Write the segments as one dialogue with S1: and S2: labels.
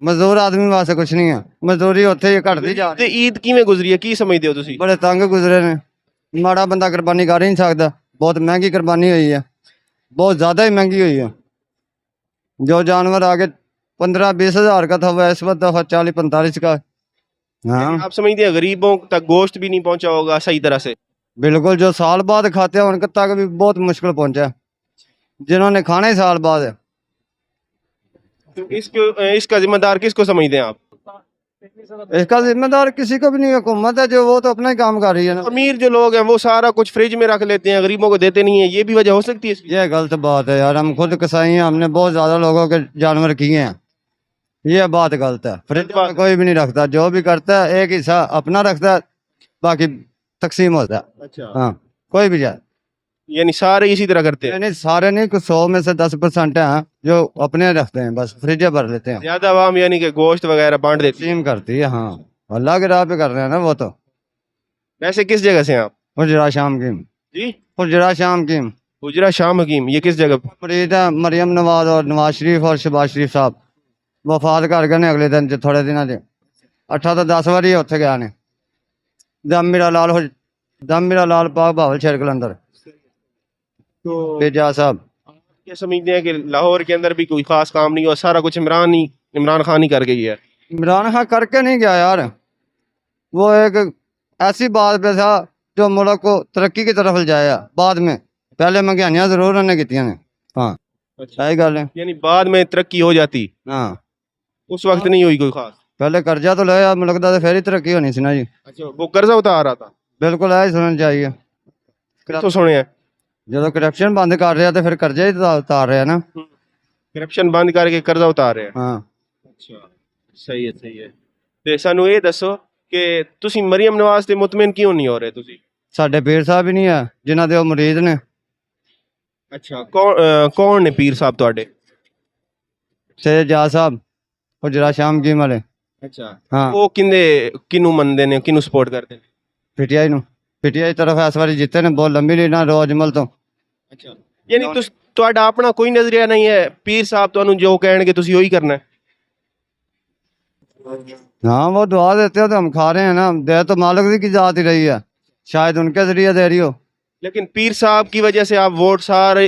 S1: ਮਜ਼ਦੂਰ ਆਦਮੀ ਵਾਸਤੇ ਕੁਛ ਨਹੀਂ ਆ, ਮਜ਼ਦੂਰੀ ਉੱਥੇ ਹੀ ਘਟਦੀ ਜਾ
S2: ਤੇ ਈਦ ਕਿਵੇਂ ਗੁਜ਼ਰੀ ਹੈ, ਕੀ ਸਮਝਦੇ ਹੋ ਤੁਸੀਂ?
S1: ਬੜੇ ਤੰਗ ਗੁਜ਼ਰੇ ਨੇ। ਮਾੜਾ ਬੰਦਾ ਕੁਰਬਾਨੀ ਕਰ ਹੀ ਨਹੀਂ ਸਕਦਾ, ਬਹੁਤ ਮਹਿੰਗੀ ਕੁਰਬਾਨੀ ਹੋਈ ਹੈ, बहुत ज़्यादा ही महंगी हुई है। जो जानवर आगे 15-20 हज़ार का था वो इस वक्त दफा 40-45 का। हाँ
S2: आप समझते हैं गरीबों तक गोश्त भी नहीं पहुंचा होगा सही तरह से?
S1: बिल्कुल, जो साल बाद खाते हैं उनके तक भी बहुत मुश्किल पहुंचा, जिन्होंने खाना ही साल बाद है।
S2: तो इसका जिम्मेदार किसको समझते हैं आप?
S1: इसका जिम्मेदार किसी को भी नहीं, हुकूमत है जो, वो तो अपना ही काम कर रही है ना।
S2: अमीर जो लोग हैं वो सारा कुछ फ्रिज में रख लेते हैं, गरीबों को देते नहीं है, ये भी वजह हो सकती है इसकी?
S1: ये गलत बात है यार, हम खुद कसाई हैं, हमने बहुत ज़्यादा लोगों के जानवर किए हैं, ये बात गलत है। फ्रिज में कोई भी नहीं रखता, जो भी करता है एक हिस्सा अपना रखता है, बाकी तकसीम होता है।
S2: अच्छा,
S1: हाँ, कोई भी जाए,
S2: यानी सारे इसी तरह करते हैं?
S1: नहीं सारे नहीं, कुछ 100 में से 10% हैं जो अपने रखते हैं, बस फ्रिज भर लेते हैं।
S2: ज्यादा आवाम यानी कि गोश्त वगैरह बांट देती है?
S1: तकसीम करती है, हाँ अल्लाह के राह पे कर रहे हैं ना वो तो।
S2: वैसे किस जगह से हैं आप?
S1: हुजरा शाम की,
S2: जी,
S1: हुजरा शाम की
S2: हुजरा शाम हकीम, ये किस जगह?
S1: मुरीद है मरियम नवाज और नवाज शरीफ और शहबाज शरीफ साहब वफात कर गए ने अगले दिन, जो थोड़े दिन 8 तो 10 बारी उत्थे गया ने। दम मेरा लाल पाक बावल शेर कलंदर
S2: तो
S1: बेजा साहब।
S2: ये समझते हैं कि लाहौर के अंदर भी कोई खास काम नहीं हुआ, सारा कुछ इमरान खान ही कर गई है?
S1: इमरान खान करके नहीं गया यार, वो एक ऐसी बात पे था जो मुल्क को तरक्की की तरफ ले जाया, बाद में पहले महंगाइयाँ जरूर उन्होंने की ने। हाँ
S2: अच्छा,
S1: सही गल है।
S2: यानी बाद में तरक्की हो जाती,
S1: हाँ
S2: उस वक्त नहीं हुई कोई खास?
S1: पहले कर्जा तो लिया मुल्क का, तो फिर ही तरक्की होनी सी ना जी।
S2: अच्छा, वो कर्जा उतार रहा था?
S1: बिल्कुल है, सुनना चाहिए।
S2: तो सुने हैं
S1: जो करप्शन बंद कर रहे हैं तो फिर कर्जा ही उतार रहे हैं ना।
S2: करप्शन बंद करके कर्जा उतार रहे हैं।
S1: हाँ
S2: अच्छा, सही है, सही है। ਤੇ ਸਾਨੂੰ ਇਹ ਦੱਸੋ ਕਿ ਤੁਸੀਂ ਮਰੀਮ ਨਵਾਜ਼ ਤੇ ਮੁਤਮਿਨ ਕਿਉਂ ਨਹੀਂ ਹੋ ਰਹੇ ਤੁਸੀਂ?
S1: ਸਾਡੇ ਪੀਰ ਸਾਹਿਬ ਹੀ ਨਹੀਂ ਹੈ ਜਿਨ੍ਹਾਂ ਦੇ ਉਹ ਮੁਰੀਦ ਨੇ।
S2: ਅੱਛਾ, ਕੌਣ ਨੇ ਪੀਰ ਸਾਹਿਬ ਤੁਹਾਡੇ?
S1: ਸੈਦ ਜਾ ਸਾਹਿਬ, ਹੁਜਰਾ ਸ਼ਾਮ ਕੀ ਵਾਲੇ।
S2: ਅੱਛਾ,
S1: ਹਾਂ
S2: ਉਹ ਕਿਹਨੂੰ ਮੰਨਦੇ ਨੇ, ਕਿਹਨੂੰ ਸਪੋਰਟ ਕਰਦੇ ਨੇ?
S1: ਪੀਟੀਆਈ ਨੂੰ, ਪੀਟੀਆਈ ਤਰਫ ਇਸ ਵਾਰੀ ਜਿੱਤੇ ਨੇ ਬਹੁਤ ਲੰਬੀ ਲੀਡ ਨਾਲ ਰੋਜ਼ ਅਜਮਲ ਤੋਂ।
S2: ਅੱਛਾ, ਯਾਨੀ ਤੁਹਾਡਾ ਆਪਣਾ ਕੋਈ ਨਜ਼ਰੀਆ ਨਹੀਂ ਹੈ, ਪੀਰ ਸਾਹਿਬ ਤੁਹਾਨੂੰ ਜੋ ਕਹਿਣਗੇ ਤੁਸੀਂ ਉਹੀ ਕਰਨਾ ਹੈ?
S1: हाँ वो दुआ देते हो तो हम खा रहे हैं ना, दे तो मालिक की जात ही रही है, शायद उनके जरिए दे रही हो।
S2: लेकिन पीर साहब की वजह से आप वोट सारे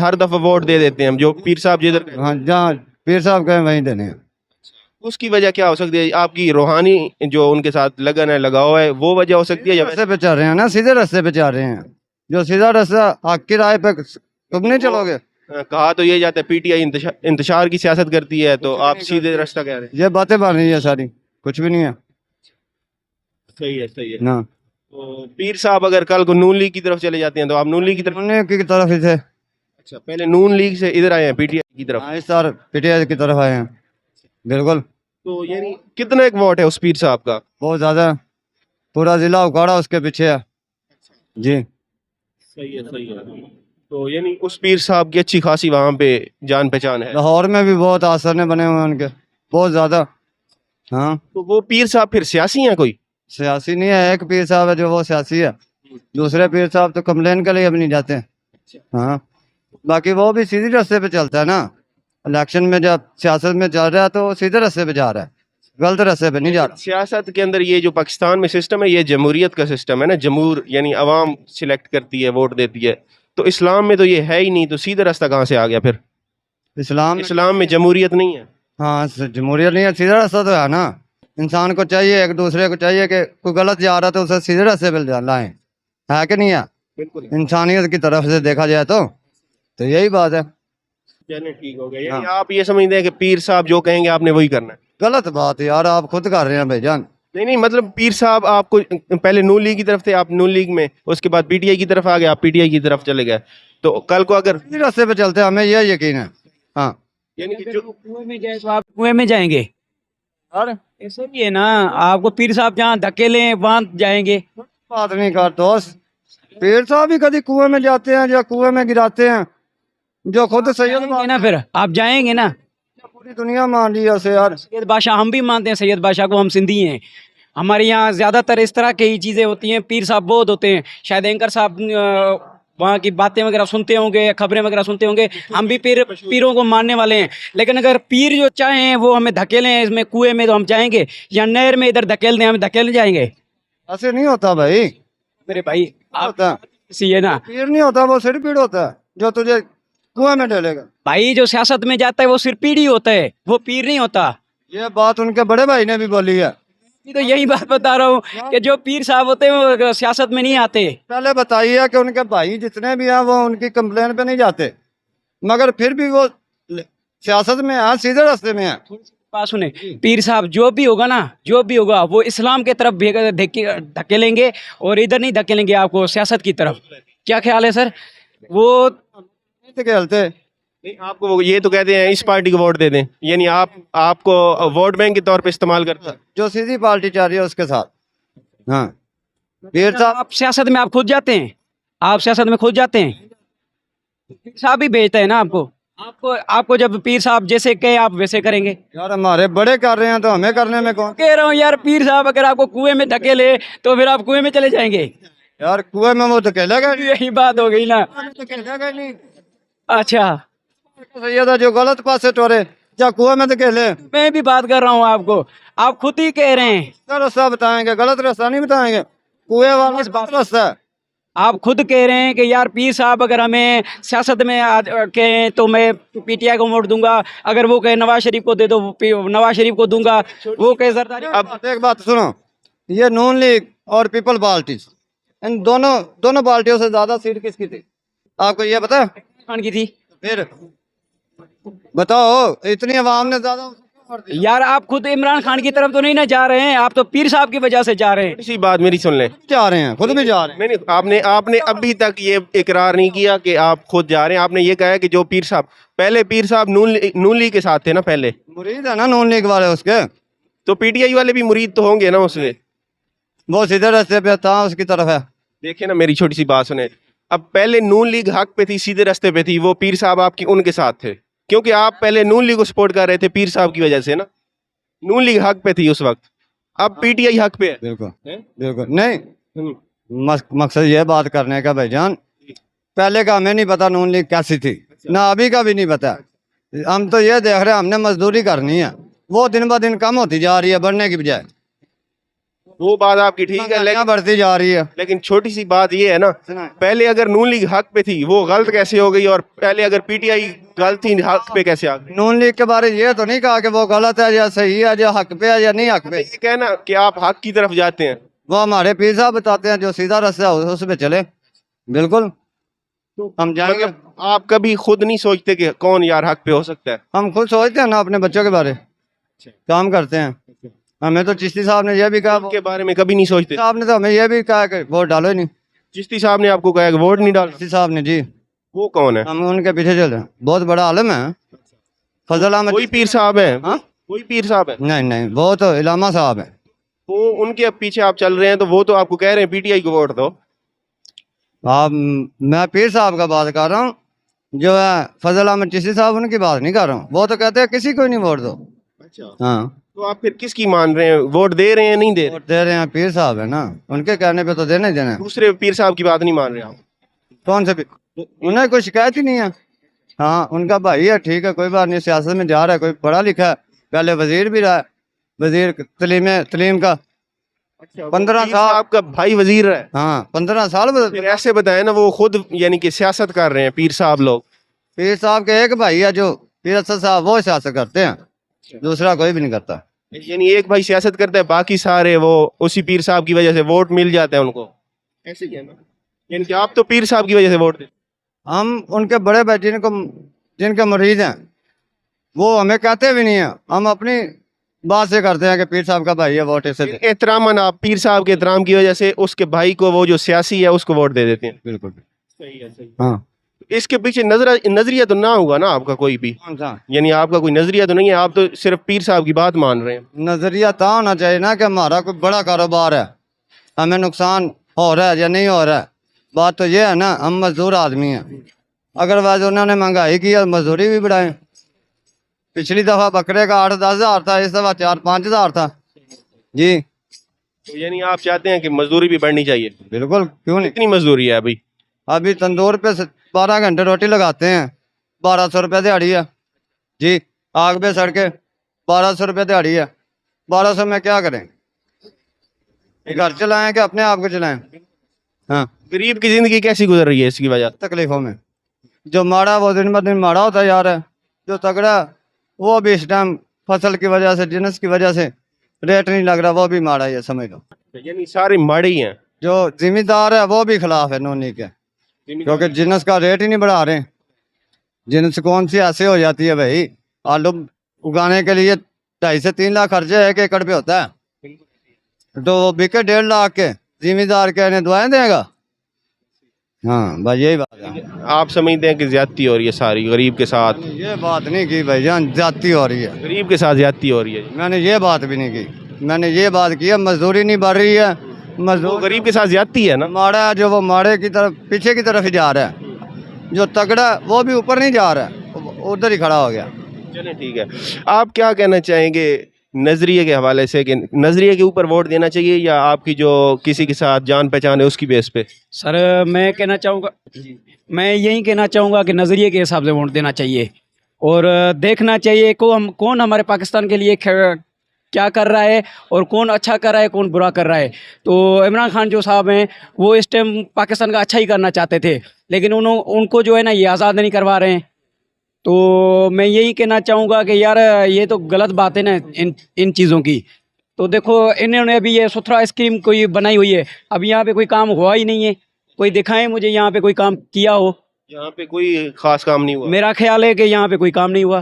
S2: हर दफा वोट दे देते हैं, जो पीर साहब जिधर
S1: हाँ जहाँ पीर साहब कहें वहीं देने हैं।
S2: उसकी वजह क्या हो सकती है? आपकी रूहानी जो उनके साथ लगन है, लगाव है, वो वजह हो सकती है? या
S1: रास्ते पे चल रहे हैं ना, सीधे रास्ते पे चल रहे हैं, जो सीधा रास्ता हक की राह पे तुम नहीं चलोगे।
S2: कहा तो ये जाता है पीटीआई इंतशार की सियासत करती है, तो आप सीधे रास्ता कह रहे हैं?
S1: ये बातें बन रही है सारी, कुछ भी नहीं है।
S2: सही है, सही है।
S1: ना
S2: तो पीर साहब अगर कल को नून लीग की तरफ चले जाते हैं तो आप नून लीग की तरफ?
S1: उन्होंने की तरफ ही थे।
S2: अच्छा, पहले नून लीग से इधर आए हैं पीटीआई की तरफ?
S1: हाँ इस बार पीटीआई की तरफ आए हैं। बिल्कुल।
S2: तो यानी कितना एक वोट है उस पीर साहब का?
S1: बहुत ज्यादा, पूरा जिला उखाड़ा उसके पीछे है जी।
S2: सही है, सही है। तो यानी उस पीर साहब की अच्छी खासी वहाँ पे जान पहचान है?
S1: लाहौर में भी बहुत आसरने बने हुए हैं उनके, बहुत ज्यादा। हाँ
S2: तो वो पीर साहब फिर सियासी हैं कोई?
S1: सियासी नहीं है, एक पीर साहब है जो वो सियासी है, दूसरे पीर साहब तो कंप्लेन के लिए भी नहीं जाते हैं। हाँ बाकी वो भी सीधे रास्ते पे चलता है ना, इलेक्शन में जब सियासत में चल रहा है तो वो सीधे रास्ते पे जा रहा है, गलत रास्ते पे नहीं जा रहा।
S2: सियासत के अंदर ये जो पाकिस्तान में सिस्टम है, ये जमहूरियत का सिस्टम है ना, जमहूर यानी अवाम सिलेक्ट करती है, वोट देती है। तो इस्लाम में तो ये है ही नहीं, तो सीधा रास्ता कहाँ से आ गया फिर? इस्लाम में जमहूरियत नहीं है।
S1: हाँ जमहूरियत नहीं है, सीधा रास्ता तो है ना। इंसान को चाहिए, एक दूसरे को चाहिए कि कोई गलत जा रहा है तो उसे सीधे रास्ते पे लाएं, है कि नहीं है?
S2: बिल्कुल,
S1: इंसानियत की तरफ से देखा जाए तो यही बात है।
S2: चलिए ठीक हो गया। यानी आप ये समझते हैं कि पीर साहब जो कहेंगे आपने वही करना है?
S1: गलत बात है यार, आप खुद कर रहे हैं भाईजान।
S2: नहीं, मतलब पीर साहब आपको पहले नून लीग की तरफ थे, आप नून लीग में, उसके बाद पीटीआई की तरफ आ गए, आप पीटीआई की तरफ चले गए, तो कल को अगर
S1: इसी रास्ते पे चलते हैं, हमें यह यकीन है। हाँ
S2: यानी कि जो
S3: कुएं में जाए तो आप कुएं में जाएंगे,
S1: यार
S3: ऐसे भी है ना, आपको पीर साहब जहाँ धक्के लें वहाँ जाएंगे।
S1: बात नहीं कर दोस्त, पीर साहब भी कभी कुएं में जाते हैं या कुएं में गिराते हैं, जो खुद सैयद
S3: जाएंगे ना, फिर आप जाएंगे ना।
S1: पूरी दुनिया मान रही है उसे यार।
S3: सैयद बादशाह हम भी मानते हैं, सैयद बादशाह को, हम सिंधी हैं, हमारे यहाँ ज़्यादातर इस तरह की ही चीज़ें होती हैं। पीर साहब बहुत होते हैं, शायद एंकर साहब वहाँ की बातें वगैरह सुनते होंगे, खबरें वगैरह सुनते होंगे। हम भी पीरों को मानने वाले हैं, लेकिन अगर पीर जो चाहें वो हमें धकेलें इसमें कुएं में, तो हम जाएंगे, या नहर में इधर धकेल दें, हम धकेलने जाएंगे?
S1: ऐसे नहीं होता भाई,
S3: मेरे भाई आप
S1: होता
S3: सी है ना
S1: पीर नहीं होता, वो सिर पीड़ होता है जो तुझे कुएं में डालेगा।
S3: भाई, जो सियासत में जाता है वो सिर्फ पीर ही होता है, वो पीर नहीं होता।
S1: ये बात उनके बड़े भाई ने भी बोली है।
S3: मैं तो यही बात बता रहा हूँ कि जो पीर साहब होते हैं वो सियासत में नहीं आते।
S1: पहले बताइए कि उनके भाई जितने भी हैं वो उनकी कंप्लेन पे नहीं जाते, मगर फिर भी वो सियासत में है, सीधे रास्ते में है।
S3: पास सुने, पीर साहब जो भी होगा ना, जो भी होगा वो इस्लाम की तरफ धकेलेंगे, और इधर नहीं धकेलेंगे आपको सियासत की तरफ। क्या ख्याल है सर? वो
S1: नहीं खेलते।
S2: नहीं, आपको वो ये तो कहते हैं इस पार्टी को वोट दे दें, यानी आपको वोट बैंक के तौर पे इस्तेमाल करता है।
S1: जो सीधी पार्टी चाह रही है उसके साथ। हाँ, पीर साहब
S3: आप सियासत में आप खुद जाते हैं, आप सियासत में खुद जाते हैं, पीर साहब ही भेजते हैं ना आपको। आपको जब पीर साहब जैसे कहे आप वैसे करेंगे।
S1: यार हमारे बड़े कर रहे हैं तो हमें करने में कौन।
S3: कह रहा हूँ यार, पीर साहब अगर आपको कुएं में धकेले तो फिर आप कुएं में चले जाएंगे।
S1: यार कुएं में वो धकेलेगा नहीं।
S3: यही बात हो गई ना।
S1: धकेलेगा नहीं।
S3: अच्छा,
S1: सैयदा जो गलत पासे टोरे या कुएं में धकेले।
S3: मैं भी बात कर रहा हूँ आपको, आप खुद ही कह रहे हैं।
S1: क्या रास्ता बताएंगे, गलत रास्ता नहीं बताएंगे, कुएं वाला गलत रास्ता है।
S3: आप खुद कह रहे हैं कि यार पीर साहब अगर हमें सियासत में कहें तो मैं पीटीआई को वोट दूंगा, अगर वो कहे नवाज शरीफ को दे दो नवाज शरीफ को दूंगा, वो कहे जरदारी।
S1: अब एक बात सुनो, ये नून लीग और पीपल पार्टी, इन दोनों पार्टियों से ज्यादा सीट किसकी थी आपको ये पता है?
S3: खान की थी।
S1: फिर बताओ, इतनी आवाम ने ज्यादा
S3: यार आप खुद इमरान खान की तरफ तो नहीं ना जा रहे हैं, आप तो पीर साहब की वजह से जा रहे हैं।
S2: इसी बात मेरी सुन लें,
S1: जा रहे हैं, खुद भी जा रहे हैं।
S2: नहीं, आपने अभी तक ये इकरार नहीं किया कि आप खुद जा रहे हैं। आपने ये कहा है कि जो पीर साहब पहले पीर साहब नून लीग के साथ थे ना, पहले
S1: मुरीद है ना नून लीग वाले उसके,
S2: तो पीटीआई वाले भी मुरीद तो होंगे ना उसमें।
S1: वो सीधे रास्ते पे था, उसकी तरफ है।
S2: देखिए ना, मेरी छोटी सी बात सुने, अब पहले नून लीग हक पे थी, सीधे रास्ते पे थी, वो पीर साहब आपकी उनके साथ थे, क्योंकि आप पहले नून लीग को सपोर्ट कर रहे थे पीर साहब की वजह से ना। नून लीग हक पे थी उस वक्त, अब पीटीआई हक पे है।
S1: बिल्कुल बिल्कुल नहीं, मकसद ये बात करने का भाईजान, पहले का हमें नहीं पता नून लीग कैसी थी, ना अभी का भी नहीं पता। हम तो ये देख रहे हैं हमने मजदूरी करनी है, वो दिन ब दिन कम होती जा रही है, बढ़ने की बजाय।
S2: वो बात आपकी ठीक है, लेकिन
S1: बढ़ती जा रही है।
S2: लेकिन छोटी सी बात ये है ना, पहले अगर नून लीग हक पे थी वो गलत कैसे हो गई, और पहले अगर पीटीआई गलत थी हक पे कैसे आ गई?
S1: नून लीग के बारे में ये तो नहीं कहा कि वो गलत है या सही है, या हक पे है या नहीं हक पे।
S2: ये कहना कि आप हक की तरफ जाते हैं,
S1: वो हमारे पीर साहब बताते हैं, जो सीधा रास्ता है उस पे चले, बिल्कुल हम जाएंगे।
S2: मतलब आप कभी खुद नहीं सोचते कि कौन यार हक पे हो सकता है?
S1: हम खुद सोचते हैं ना अपने बच्चों के बारे, काम करते हैं। हमें तो चिश्ती साहब ने यह भी कहा,
S2: के बारे में कभी नहीं सोचते?
S1: साहब ने तो हमें यह भी कहा कि वोट डालो ही नहीं।
S2: चिश्ती साहब ने आपको कहा कि वोट नहीं डाल?
S1: चिश्ती साहब ने जी।
S2: वो कौन है?
S1: हम उनके पीछे चल रहे हैं, बहुत बड़ा आलम है, फजल अहमद।
S2: कोई पीर साहब है?
S1: हाँ?
S2: कोई पीर साहब है?
S1: नहीं नहीं, वो तो इलामा साहब है।
S2: वो उनके पीछे आप चल रहे हैं, तो वो तो आपको कह रहे हैं पीटीआई को वोट दो।
S1: आप, मैं पीर साहब का बात कर रहा हूँ, जो है फजल अहमद चिश्ती साहब, उनकी बात नहीं कर रहा हूँ। वो तो कहते हैं किसी को ही नहीं वोट दो।
S2: अच्छा,
S1: हाँ,
S2: तो आप फिर किसकी मान रहे हैं? वोट दे रहे हैं नहीं दे रहे?
S1: वोट दे रहे हैं, पीर साहब है ना, उनके कहने पे तो देना ही देना है।
S2: दूसरे पीर साहब की बात नहीं मान रहे आप?
S1: कौन से पीर? उन्हें कोई शिकायत ही नहीं है। हाँ, उनका भाई है, ठीक है, कोई बात नहीं, सियासत में जा रहा है, कोई पढ़ा लिखा है, पहले वजीर भी रहा है, वजीर तलीम का 15 साल।
S2: आपका भाई वजीर है?
S1: हाँ, 15 साल।
S2: फिर ऐसे बताए ना, वो खुद यानी कि सियासत कर रहे हैं पीर साहब लोग।
S1: पीर साहब के एक भाई है जो पीर असद साहब, वो सियासत करते हैं, दूसरा कोई भी नहीं करता।
S2: यानी एक भाई सियासत करता है, बाकी सारे वो उसी पीर साहब की वजह से वोट मिल जाता है उनको, ऐसे कहना? यानी कि आप तो पीर साहब की वजह से वोट देते?
S1: हम उनके बड़े भाई जिनके मुरीद हैं, वो हमें कहते भी नहीं है, हम अपनी बात से करते हैं कि पीर साहब का भाई है, वोट ऐसे दे।
S2: एहतरामन आप पीर साहब के एहतराम की वजह से उसके भाई को, वो जो सियासी है, उसको वोट दे देते हैं।
S1: बिल्कुल
S2: सही है, सही।
S1: हाँ।
S2: इसके पीछे नजरिया तो ना होगा ना आपका कोई भी?
S1: कौन सा
S2: यानी आपका कोई नजरिया तो नहीं है, आप तो सिर्फ पीर साहब की बात मान रहे हैं।
S1: नजरिया था होना चाहिए ना कि हमारा कोई बड़ा कारोबार है, हमें नुकसान हो रहा है या नहीं हो रहा है। बात तो ये है ना, हम मजदूर आदमी हैं, अगर वैसे उन्होंने महंगाई की और मजदूरी भी बढ़ाए। पिछली दफा बकरे का 8-10 हज़ार था, इस दफा 4-5 हज़ार था जी।
S2: तो यानी आप चाहते हैं कि मजदूरी भी बढ़नी चाहिए?
S1: बिल्कुल, क्यों नहीं।
S2: कितनी मजदूरी है अभी?
S1: ابھی تندور پہ 12 گھنٹے روٹی لگاتے ہیں, 1200 روپے دیہڑی ہے جی. آگ پہ سڑ کے 1200 روپے دیہڑی ہے. 1200 میں کیا کریں؟ گھر چلائیں کہ اپنے آپ کو چلائیں؟ ہاں,
S2: غریب کی زندگی کیسی گزر رہی ہے اس کی وجہ سے؟
S1: تکلیفوں میں. جو ماڑا وہ دن ب دن ماڑا ہوتا جا رہا ہے, جو تگڑا وہ بھی اس ٹائم فصل کی وجہ سے, جنس کی وجہ سے ریٹ نہیں لگ رہا, وہ بھی ماڑا ہی ہے سمجھ لو.
S2: یعنی سارے ماڑے ہی ہیں.
S1: جو ذمہ دار ہے وہ بھی خلاف ہے نونی کے, کیونکہ جنس کا ریٹ ہی نہیں بڑھا رہے. جنس کون سی ایسے ہو جاتی ہے بھائی, آلو اگانے کے لیے 2.5 سے 3 لاکھ خرچہ 1 ایکڑ پہ ہوتا ہے, تو وہ بکے 1.5 لاکھ کے, ذمہ دار کہنے دعائیں دے گا. ہاں بھائی یہی بات ہے.
S2: آپ سمجھتے ہیں کہ زیادتی ہو رہی ہے ساری غریب کے ساتھ؟
S1: یہ بات نہیں کی بھائی جان, زیادتی ہو رہی ہے.
S2: غریب کے ساتھ زیادتی ہو رہی ہے.
S1: میں نے یہ بات بھی نہیں کی, میں نے یہ بات کی ہے مزدوری نہیں بڑھ رہی ہے.
S2: وہ
S1: مزدور
S2: غریب کے ساتھ زیادتی ہے نا.
S1: ماڑا جو وہ ماڑے کی طرف پیچھے کی طرف ہی جا رہا ہے, جو تگڑا وہ بھی اوپر نہیں جا رہا ہے, ادھر ہی کھڑا ہو گیا.
S2: چلیں ٹھیک ہے. آپ کیا کہنا چاہیں گے نظریے کے حوالے سے, کہ نظریے کے اوپر ووٹ دینا چاہیے یا آپ کی جو کسی کے ساتھ جان پہچان ہے اس کی بیس پہ؟
S3: سر میں کہنا چاہوں گا, میں یہی کہنا چاہوں گا کہ نظریے کے حساب سے ووٹ دینا چاہیے, اور دیکھنا چاہیے کون ہمارے پاکستان کے لیے کیا کر رہا ہے, اور کون اچھا کر رہا ہے, کون برا کر رہا ہے. تو عمران خان جو صاحب ہیں وہ اس ٹائم پاکستان کا اچھا ہی کرنا چاہتے تھے, لیکن ان کو جو ہے نا یہ آزاد نہیں کروا رہے ہیں. تو میں یہی کہنا چاہوں گا کہ یار یہ تو غلط بات ہے نا ان چیزوں کی. تو دیکھو انہوں نے ابھی یہ ستھرا اسکیم کوئی بنائی ہوئی ہے, اب یہاں پہ کوئی کام ہوا ہی نہیں ہے. کوئی دکھائیں مجھے یہاں پہ کوئی کام کیا ہو.
S2: یہاں پہ کوئی خاص کام نہیں ہوا.
S3: میرا خیال ہے کہ یہاں پہ کوئی کام نہیں ہوا.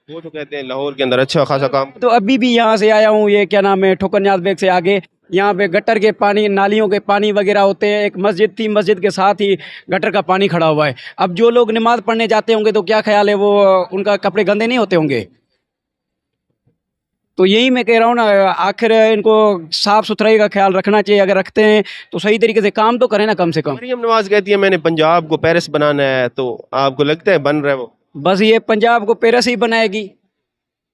S2: وہ تو کہتے ہیں لاہور کے اندر اچھا خاصا کام.
S3: تو ابھی بھی یہاں سے آیا ہوں, یہ کیا نام ہے, ٹھوکر نیاز بیگ سے آگے, یہاں پہ گٹر کے پانی, نالیوں کے پانی وغیرہ ہوتے ہیں. ایک مسجد تھی, مسجد کے ساتھ ہی گٹر کا پانی کھڑا ہوا ہے. اب جو لوگ نماز پڑھنے جاتے ہوں گے تو کیا خیال ہے, وہ ان کا کپڑے گندے نہیں ہوتے ہوں گے؟ تو یہی میں کہہ رہا ہوں نا, آخر ان کو صاف ستھرائی کا خیال رکھنا چاہیے. اگر رکھتے ہیں تو صحیح طریقے سے کام تو کریں نا کم سے کم.
S2: مریم نواز کہتی ہے میں نے پنجاب کو پیرس بنانا ہے, تو آپ کو لگتا ہے بن رہا ہے وہ؟
S3: بس یہ پنجاب کو پیرس ہی بنائے گی.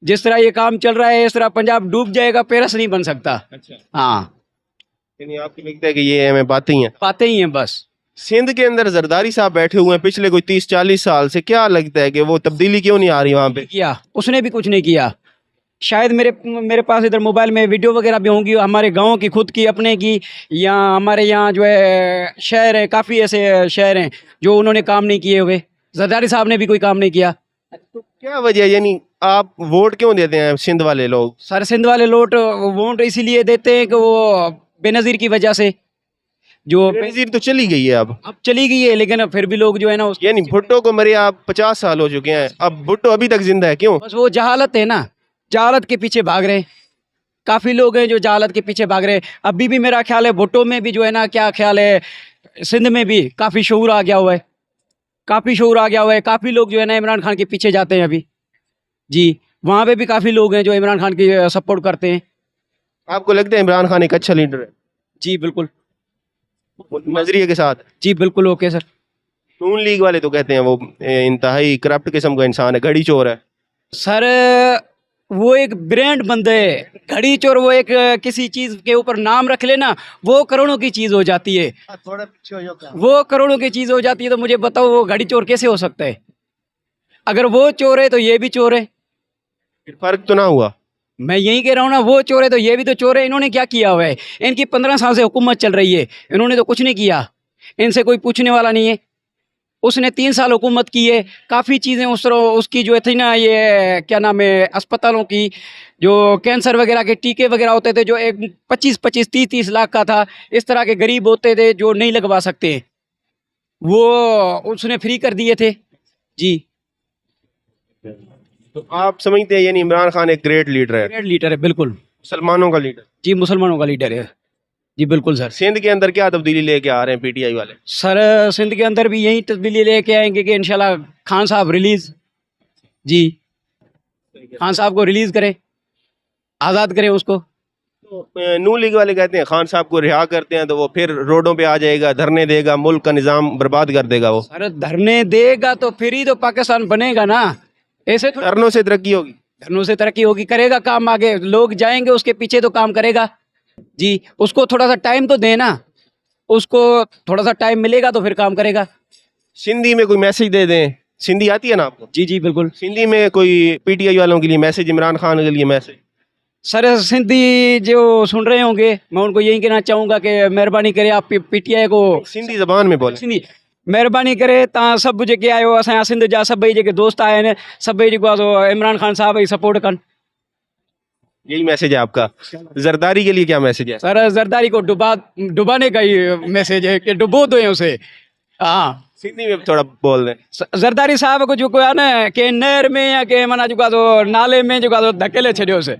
S3: جس طرح یہ کام چل رہا ہے اس طرح پنجاب ڈوب جائے گا, پیرس نہیں بن سکتا. ہاں,
S2: یعنی آپ کو لگتا ہے کہ یہ ہمیں باتیں ہی ہیں؟
S3: باتیں ہی ہیں بس.
S2: سندھ کے اندر زرداری صاحب بیٹھے ہوئے ہیں پچھلے کوئی 30-40 سال سے, کیا لگتا ہے کہ وہ تبدیلی کیوں نہیں آ رہی وہاں پہ؟
S3: کیا اس نے بھی کچھ نہیں کیا. شاید میرے پاس ادھر موبائل میں ویڈیو وغیرہ بھی ہوں گی ہمارے گاؤں کی, خود کی, اپنے کی, یا ہمارے یہاں جو ہے شہر ہیں, کافی ایسے شہر ہیں جو انہوں نے کام نہیں کیے ہوئے. زرداری صاحب نے بھی کوئی کام نہیں کیا.
S2: تو کیا وجہ ہے, یعنی آپ ووٹ کیوں دیتے ہیں سندھ والے لوگ؟
S3: سر سندھ والے ووٹ اسی لیے دیتے ہیں کہ وہ بے نظیر کی وجہ سے, جو
S2: بے نظیر تو چلی گئی ہے, اب
S3: چلی گئی ہے, لیکن پھر بھی لوگ جو ہے نا
S2: یعنی بھٹو کو مرے آپ 50 سال ہو چکے ہیں, اب بھٹو ابھی تک زندہ ہے, کیوں؟
S3: بس وہ جہالت ہے نا, جہالت کے پیچھے بھاگ رہے ہیں. کافی لوگ ہیں جو جہالت کے پیچھے بھاگ رہے ہیں. ابھی بھی میرا خیال ہے بھٹو میں بھی جو ہے نا, کیا خیال ہے, سندھ میں بھی کافی شعور آ گیا ہوا ہے, کافی شعور آ گیا ہوا ہے. کافی لوگ جو ہے نا عمران خان کے پیچھے جاتے ہیں ابھی. جی, وہاں پہ بھی کافی لوگ ہیں جو عمران خان کی سپورٹ کرتے ہیں.
S2: آپ کو لگتا ہے عمران خان ایک اچھا لیڈر ہے؟
S3: جی بالکل,
S2: نظریے کے ساتھ.
S3: جی بالکل اوکے سر.
S2: نون لیگ والے تو کہتے ہیں وہ انتہائی کرپٹ قسم کا انسان ہے, گھڑی چور ہے.
S3: سر وہ ایک برانڈ بندے ہے, گھڑی چور. وہ ایک کسی چیز کے اوپر نام رکھ لینا, وہ کروڑوں کی چیز ہو جاتی ہے. وہ کروڑوں کی چیز ہو جاتی ہے, تو مجھے بتاؤ وہ گھڑی چور کیسے ہو سکتا ہے؟ اگر وہ چور ہے تو یہ بھی چور ہے.
S2: فرق تو نہ ہوا؟
S3: میں یہی کہہ رہا ہوں نا, وہ چور ہے تو یہ بھی تو چور ہے. انہوں نے کیا کیا ہوا ہے؟ ان کی 15 سال سے حکومت چل رہی ہے, انہوں نے تو کچھ نہیں کیا. ان سے کوئی پوچھنے والا نہیں ہے. اس نے 3 سال حکومت کی ہے, کافی چیزیں اس کی جو تھی نا, یہ کیا نام ہے, اسپتالوں کی, جو کینسر وغیرہ کے ٹیکے وغیرہ ہوتے تھے, جو 25-25 30-30 لاکھ کا تھا, اس طرح کے غریب ہوتے تھے جو نہیں لگوا سکتے, وہ اس نے فری کر دیے تھے. جی,
S2: تو آپ سمجھتے ہیں یعنی عمران خان ایک گریٹ لیڈر ہے؟
S3: گریٹ لیڈر ہے بالکل.
S2: مسلمانوں کا لیڈر؟
S3: جی مسلمانوں کا لیڈر ہے. جی بالکل سر.
S2: سندھ کے اندر کیا تبدیلی لے کے آ رہے ہیں پی ٹی آئی والے؟
S3: سر سندھ کے اندر بھی یہی تبدیلی لے کے آئیں گے کہ انشاءاللہ خان صاحب ریلیز. جی, خان صاحب کو ریلیز کریں, آزاد کریں اس کو.
S2: نون لیگ والے کہتے ہیں خان صاحب کو رہا کرتے ہیں تو وہ پھر روڈوں پہ آ جائے گا, دھرنے دے گا, ملک کا نظام برباد کر دے گا. وہ
S3: سر دھرنے دے گا تو پھر ہی تو پاکستان بنے گا نا. ایسے تو
S2: دھرنوں سے ترقی ہوگی؟
S3: دھرنوں سے ترقی ہوگی, کرے گا کام, آگے لوگ جائیں گے اس کے پیچھے تو کام کرے گا. جی, اس کو تھوڑا سا ٹائم تو دے نا. اس کو تھوڑا سا ٹائم ملے گا تو پھر کام کرے گا.
S2: سندھی میں کوئی میسج دے دیں, سندھی آتی ہے نا آپ کو؟
S3: جی جی بالکل.
S2: سندھی میں کوئی پی ٹی آئی والوں کے لیے میسج, عمران خان کے لیے میسج.
S3: سر سندھی جو سن رہے ہوں گے میں ان کو یہی کہنا چاہوں گا کہ مہربانی کرے آپ پی ٹی آئی کو
S2: سندھی زبان میں بولیں.
S3: سندھی مہربانی کرے تव्हां سभु जेके आहियो असांजा सिंध जा सभई जेके दोस्त आहिनि सभई जेको आहे सो इमरान खान साहब जी सपोर्ट कनि.
S2: یہی میسج ہے آپ کا. زرداری کے لیے کیا میسج ہے؟
S3: سر زرداری کو ڈبانے کا ہی میسج ہے کہ ڈبو دو اسے. ہاں
S2: سندھی میں تھوڑا بول دیں.
S3: زرداری صاحب کو जेको आहे न कंहिं नहर में या कंहिं माना जेको आहे सो नाले में जेको आहे सो धकेले छॾियोसि.